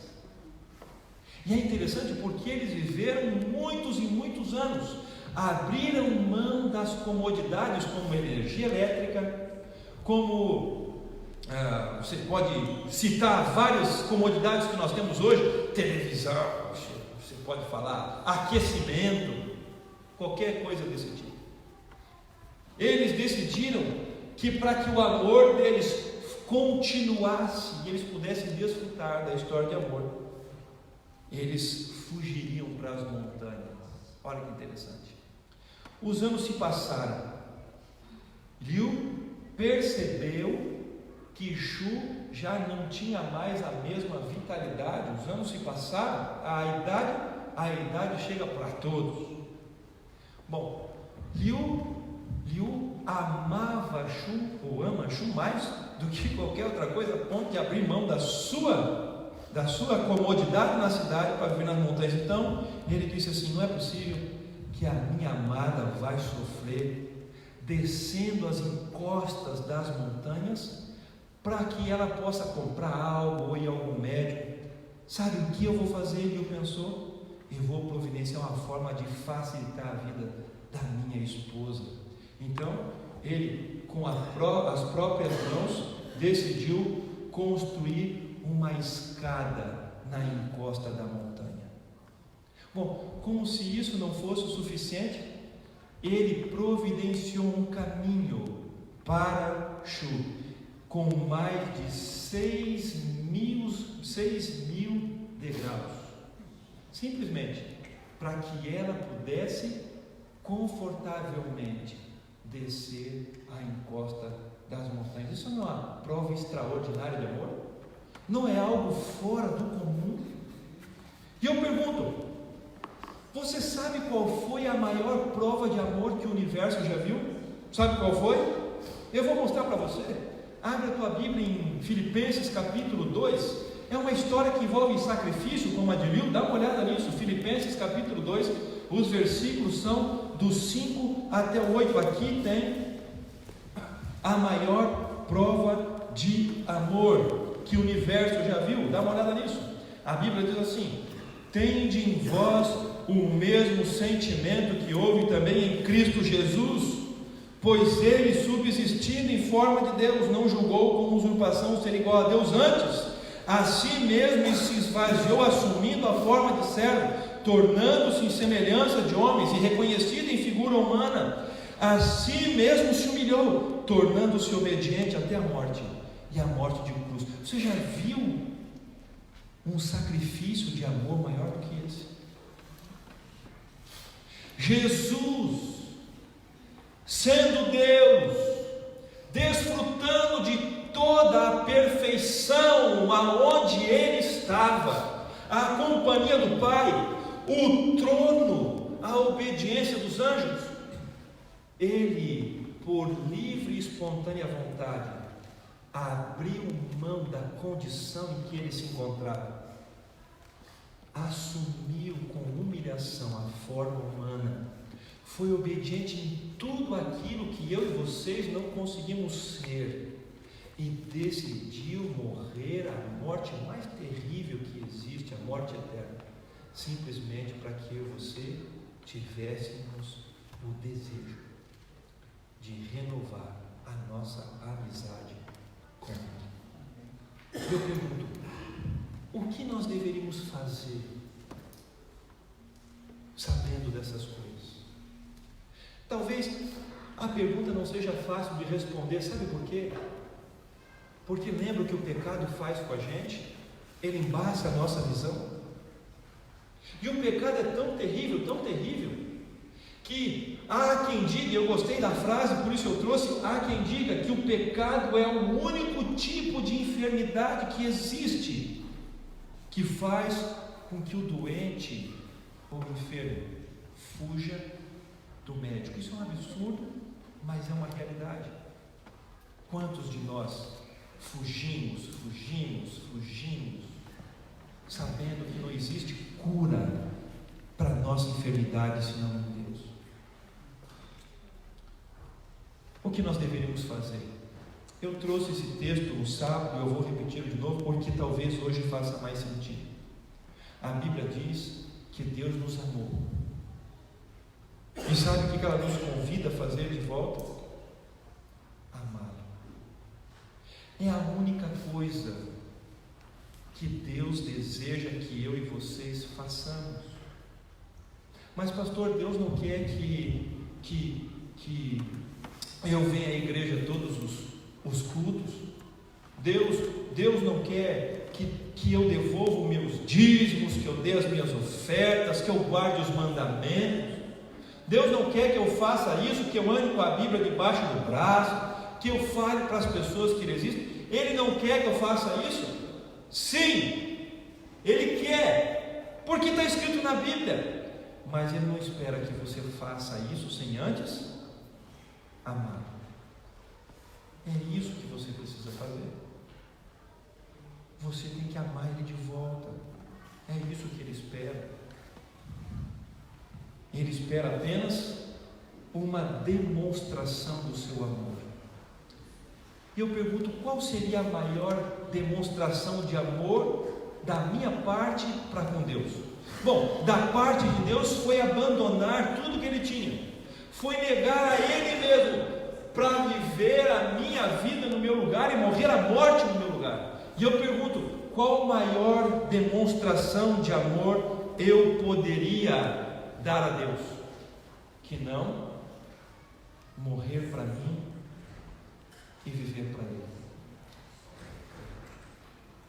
E é interessante porque eles viveram muitos e muitos anos, abriram mão das comodidades como energia elétrica, como você pode citar várias comodidades que nós temos hoje, televisão, você pode falar, aquecimento, qualquer coisa desse tipo. Eles decidiram que para que o amor deles continuasse e eles pudessem desfrutar da história de amor, eles fugiriam para as montanhas. Olha que interessante. Os anos se passaram. Liu percebeu que Shu já não tinha mais a mesma vitalidade. Os anos se passaram, a idade chega para todos. Bom, Liu amava Shu, ou ama Shu mais do que qualquer outra coisa, a ponto de abrir mão da sua comodidade na cidade para viver nas montanhas. Então ele disse assim: não é possível que a minha amada vai sofrer descendo as encostas das montanhas para que ela possa comprar algo ou ir a algum médico. Sabe o que eu vou fazer? Ele pensou: eu vou providenciar uma forma de facilitar a vida da minha esposa. Então ele, com as próprias mãos, decidiu construir uma escada na encosta da montanha. Bom, como se isso não fosse o suficiente, ele providenciou um caminho para Shu com mais de 6 mil degraus, simplesmente para que ela pudesse confortavelmente descer a encosta das montanhas. Isso não é uma prova extraordinária de amor? Não é algo fora do comum? E eu pergunto: você sabe qual foi a maior prova de amor que o universo já viu? Sabe qual foi? Eu vou mostrar para você. Abre a tua Bíblia em Filipenses capítulo 2. É uma história que envolve sacrifício, como a de Liu. Dá uma olhada nisso. Filipenses capítulo 2. Os versículos são do 5 até o 8. Aqui tem a maior prova de amor que o universo já viu. Dá uma olhada nisso. A Bíblia diz assim: tende em vós o mesmo sentimento que houve também em Cristo Jesus, pois ele, subsistindo em forma de Deus, não julgou como usurpação ser igual a Deus, antes a si mesmo se esvaziou, assumindo a forma de servo, tornando-se em semelhança de homens e reconhecido em figura humana, a si mesmo se humilhou, tornando-se obediente até a morte, e a morte de cruz. Você já viu um sacrifício de amor maior do que esse? Jesus, sendo Deus, desfrutando de toda a perfeição aonde Ele estava, a companhia do Pai, o trono, a obediência dos anjos, Ele, por livre e espontânea vontade, abriu mão da condição em que Ele se encontrava, assumiu com humilhação a forma humana, foi obediente em tudo aquilo que eu e vocês não conseguimos ser, e decidiu morrer a morte mais terrível que existe, a morte eterna, simplesmente para que eu e você tivéssemos o desejo de renovar a nossa amizade com Ele. Eu pergunto: o que nós deveríamos fazer sabendo dessas coisas? Talvez a pergunta não seja fácil de responder, sabe por quê? Porque lembra o que o pecado faz com a gente? Ele embaça a nossa visão. E o pecado é tão terrível, que há quem diga, eu gostei da frase, por isso eu trouxe, há quem diga que o pecado é o único tipo de enfermidade que existe, que faz com que o doente ou o enfermo fuja do médico. Isso é um absurdo, mas é uma realidade. Quantos de nós fugimos, sabendo que não existe cura para a nossa enfermidade senão em Deus? O que nós deveríamos fazer? Eu trouxe esse texto no sábado e eu vou repetir de novo porque talvez hoje faça mais sentido. A Bíblia diz que Deus nos amou. E sabe o que ela nos convida a fazer de volta? Amá-lo. É a única coisa que Deus deseja que eu e vocês façamos. Mas pastor, Deus não quer que eu venha à igreja todos os cultos. Deus não quer que eu devolva os meus dízimos, que eu dê as minhas ofertas, que eu guarde os mandamentos. Deus não quer que eu faça isso, que eu ande com a Bíblia debaixo do braço, que eu fale para as pessoas que Ele existe. Ele não quer que eu faça isso? Sim, Ele quer, porque está escrito na Bíblia. Mas Ele não espera que você faça isso sem antes amar. É isso que você precisa fazer. Você tem que amar Ele de volta. É isso que Ele espera. Ele espera apenas uma demonstração do seu amor. E eu pergunto, qual seria a maior demonstração de amor da minha parte para com Deus? Bom, da parte de Deus foi abandonar tudo que Ele tinha, foi negar a Ele mesmo, para viver a minha vida no meu lugar e morrer a morte no meu lugar. E eu pergunto, qual maior demonstração de amor eu poderia dar a Deus, que não morrer para mim e viver para Ele?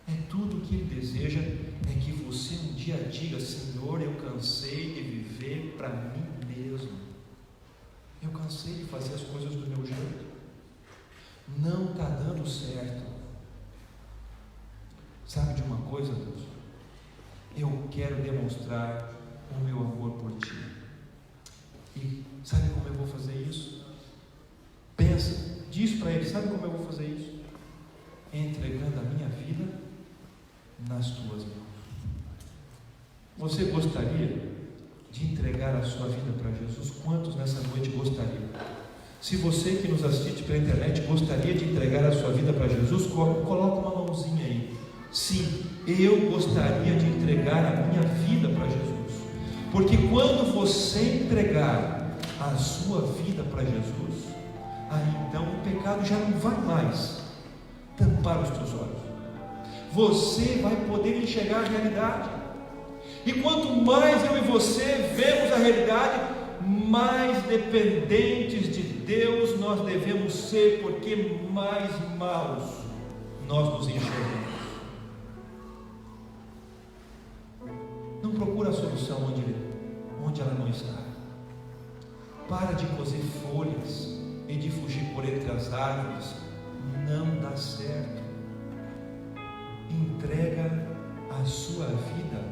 É tudo o que Ele deseja, é que você um dia diga: Senhor, eu cansei de viver para mim mesmo, eu cansei de fazer as coisas do meu jeito, não está dando certo. Sabe de uma coisa, Deus? Eu quero demonstrar o meu amor por Ti. E sabe como eu vou fazer isso? Pensa, diz para Ele: sabe como eu vou fazer isso? Entregando a minha vida nas Tuas mãos. Você gostaria de entregar a sua vida para Jesus? Quantos nessa noite gostariam? Se você que nos assiste pela internet gostaria de entregar a sua vida para Jesus, coloca uma mãozinha aí. Sim, eu gostaria de entregar a minha vida para Jesus. Porque quando você entregar a sua vida para Jesus, aí então o pecado já não vai mais tampar os teus olhos. Você vai poder enxergar a realidade. E quanto mais eu e você vemos a realidade, mais dependentes de Deus nós devemos ser, porque mais maus nós nos enxergamos. Não procura a solução onde ela não está. Para de coser folhas e de fugir por entre as árvores. Não dá certo. Entrega a sua vida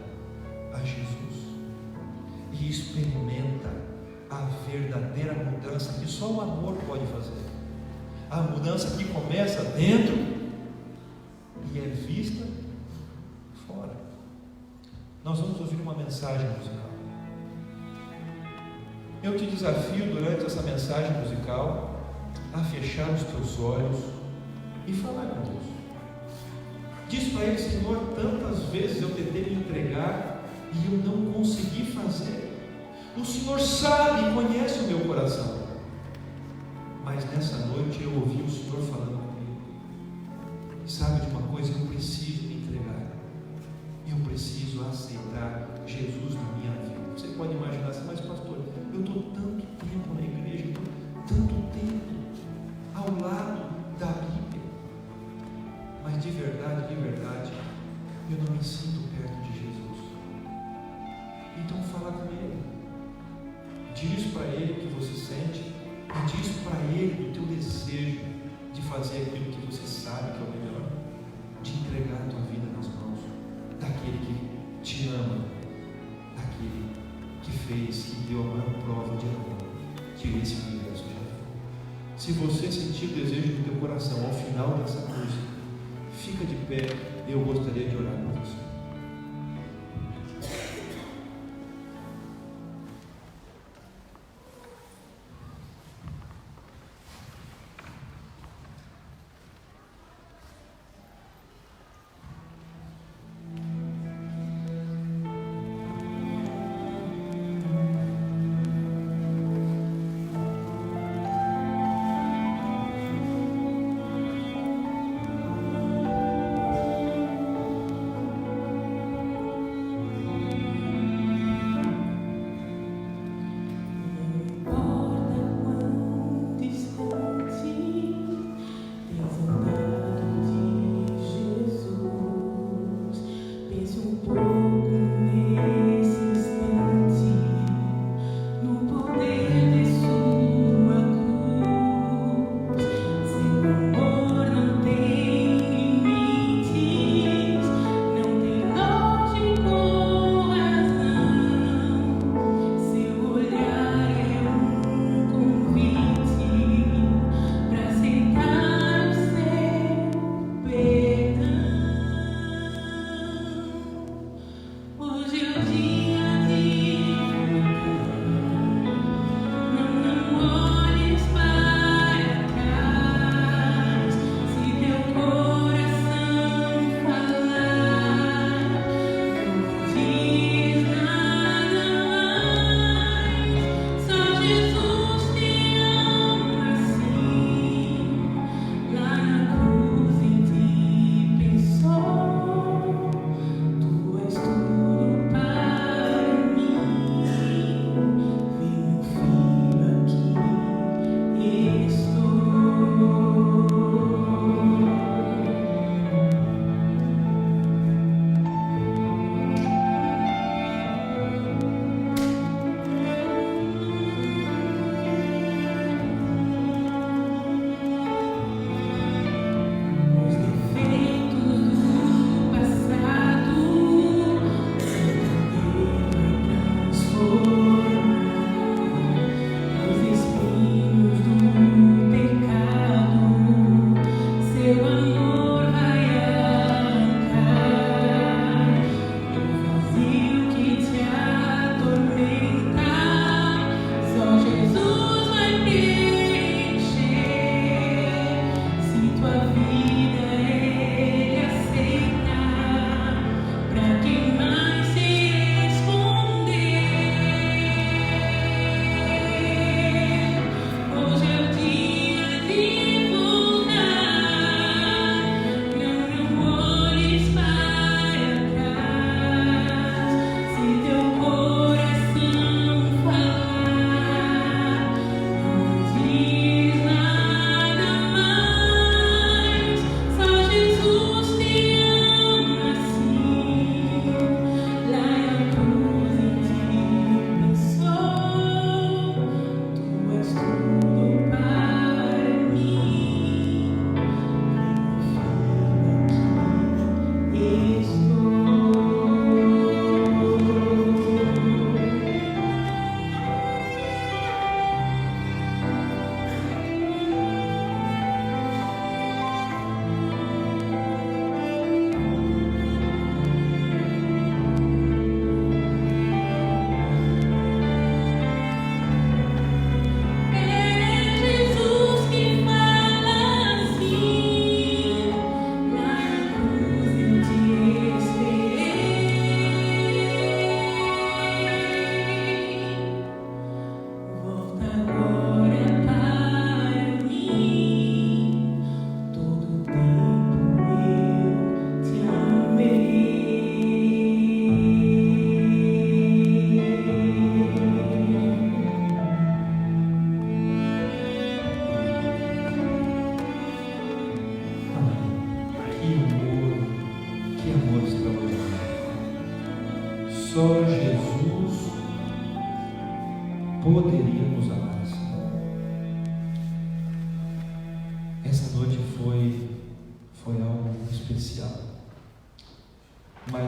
a Jesus e experimenta a verdadeira mudança que só o amor pode fazer. A mudança que começa dentro e é vista fora. Nós vamos ouvir uma mensagem musical. Eu te desafio durante essa mensagem musical a fechar os teus olhos e falar com Deus. Diz para Ele: Senhor, tantas vezes eu tentei me entregar e eu não consegui fazer. O Senhor sabe e conhece o meu coração. Mas nessa noite eu ouvi o Senhor falando comigo. Sabe de uma coisa? Eu preciso me entregar. Eu preciso aceitar Jesus na minha vida. Você pode imaginar assim: mas pastor, eu estou tanto tempo na igreja, eu estou tanto tempo ao lado da Bíblia, mas de verdade, eu não me sinto perto de Jesus. Ele o que você sente e diz para Ele o teu desejo de fazer aquilo que você sabe que é o melhor, de entregar a tua vida nas mãos daquele que te ama, daquele que fez, que deu a maior prova de amor que esse universo já deu. Se você sentir o desejo do teu coração ao final dessa música, fica de pé, eu gostaria de orar por você.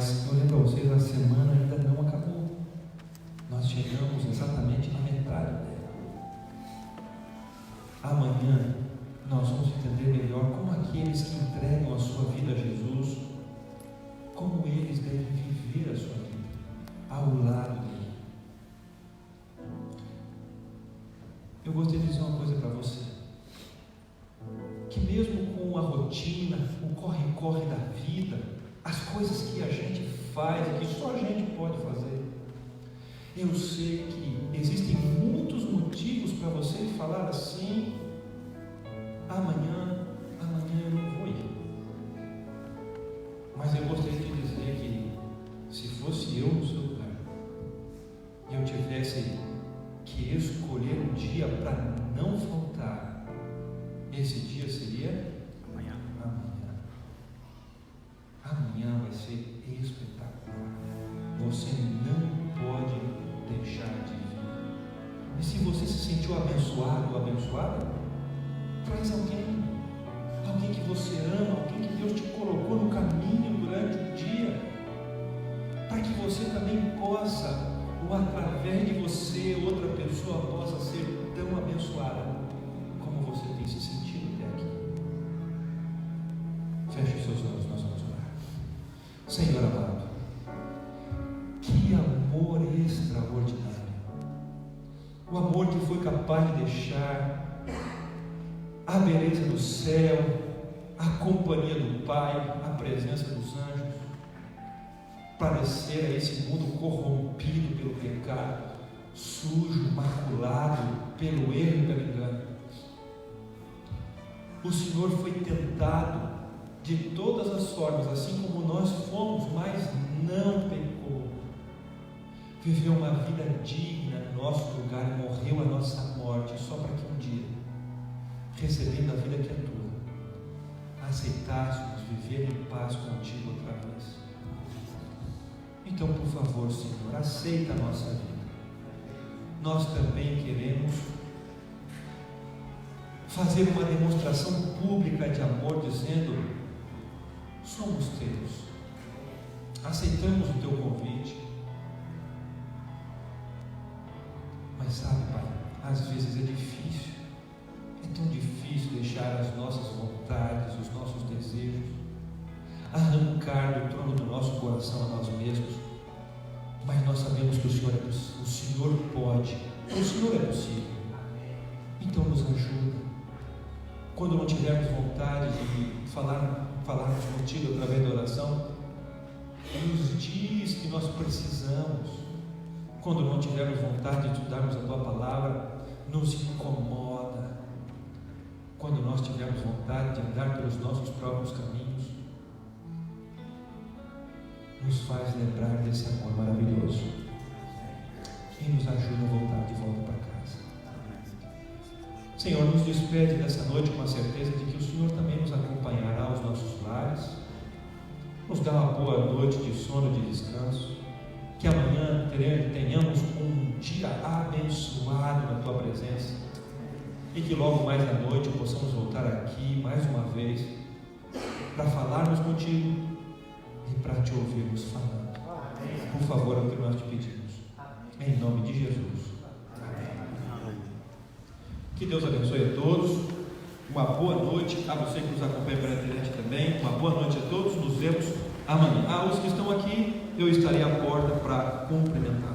Mas eu lembro a vocês, a semana ainda não acabou. Nós chegamos exatamente na metade dela. Amanhã nós vamos entender melhor como aqueles que entregam a sua vida a Jesus, como eles devem viver a sua vida ao lado dele. Eu gostaria de dizer uma coisa para você, que mesmo com a rotina, o corre-corre da vida, as coisas que a gente faz e que só a gente pode fazer, eu sei que existem muitos motivos para você falar assim: amanhã eu não vou ir. Mas eu gostaria de dizer que, se fosse eu no seu lugar, e eu tivesse que escolher um dia para não faltar, esse dia seria amanhã. Amanhã vai ser espetacular. Você não pode deixar de vir. E se você se sentiu abençoado ou abençoada, traz alguém que você ama, alguém que Deus te colocou no caminho durante o dia, para que você também possa, ou através de você, outra pessoa possa ser tão abençoada como você tem se sentido até aqui. Feche os seus olhos, nós vamos orar. Senhor amado, que amor extraordinário, o amor que foi capaz de deixar a beleza do céu, a companhia do Pai, a presença dos anjos, para descer a esse mundo corrompido pelo pecado, sujo, maculado pelo erro e pelo engano. O Senhor foi tentado de todas as formas, assim como nós fomos, mas não pecou. Viveu uma vida digna no nosso lugar e morreu a nossa morte, só para que um dia, recebendo a vida que é tua, aceitássemos viver em paz contigo outra vez. Então, por favor, Senhor, aceita a nossa vida. Nós também queremos fazer uma demonstração pública de amor, dizendo: somos teus, aceitamos o teu convite. Mas sabe, Pai, às vezes é difícil, é tão difícil deixar as nossas vontades, os nossos desejos, arrancar do trono do nosso coração a nós mesmos. Mas nós sabemos que o Senhor pode, o Senhor é possível. Então nos ajuda. Quando não tivermos vontade de falarmos contigo através da oração, nos diz que nós precisamos. Quando não tivermos vontade de estudarmos a tua palavra, nos incomoda. Quando nós tivermos vontade de andar pelos nossos próprios caminhos, nos faz lembrar desse amor maravilhoso e nos ajuda a voltar de volta para casa. Senhor, nos despede dessa noite com a certeza de que o Senhor também nos acompanhará aos nossos lares, nos dá uma boa noite de sono, de descanso, que amanhã tenhamos um dia abençoado na tua presença e que logo mais à noite possamos voltar aqui mais uma vez para falarmos contigo e para te ouvirmos falando. Por favor, é o que nós te pedimos. Em nome de Jesus. Amém. Que Deus abençoe a todos. Uma boa noite a você que nos acompanha pela internet também. Uma boa noite a todos. Nos vemos amanhã. Os que estão aqui, eu estarei à porta para cumprimentar.